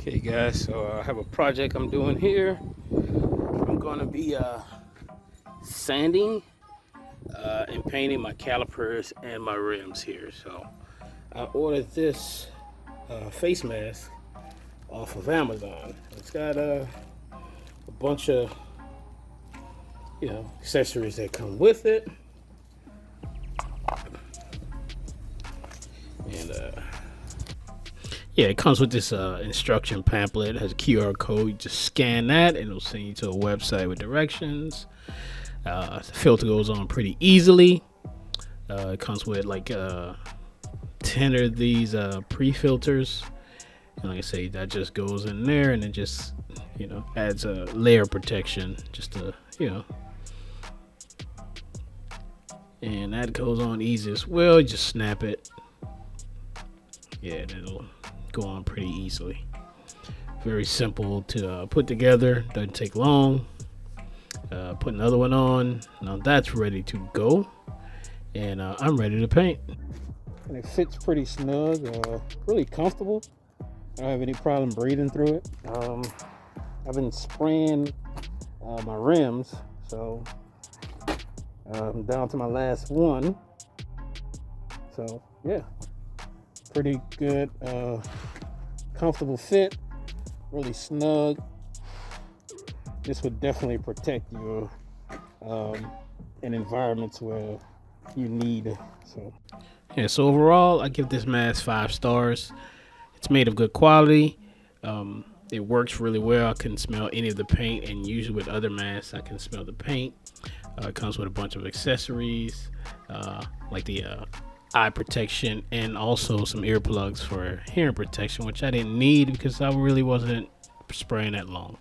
Okay guys, so I have a project I'm doing here. I'm going to be sanding and painting my calipers and my rims here. So I ordered this face mask off of Amazon. It's got a bunch of accessories that come with it, and yeah, it comes with this instruction pamphlet. It has a QR code. You just scan that and it'll send you to a website with directions. The filter goes on pretty easily. It comes with like 10 of these pre-filters. And like I say, that just goes in there and it just, adds a layer of protection just to, and that goes on easy as well. You just snap it. Yeah, and it'll go on pretty easily. Very simple to put together, doesn't take long. Put another one on. Now that's ready to go, and I'm ready to paint. And it fits pretty snug, really comfortable. I don't have any problem breathing through it. I've been spraying my rims, so I'm down to my last one. So yeah, pretty good, comfortable fit, really snug. This would definitely protect you in environments where you need. So overall, I give this mask 5 stars. It's made of good quality. It works really well. I couldn't smell any of the paint, and usually with other masks I can smell the paint. It comes with a bunch of accessories like the eye protection and also some earplugs for hearing protection, which I didn't need because I really wasn't spraying that long.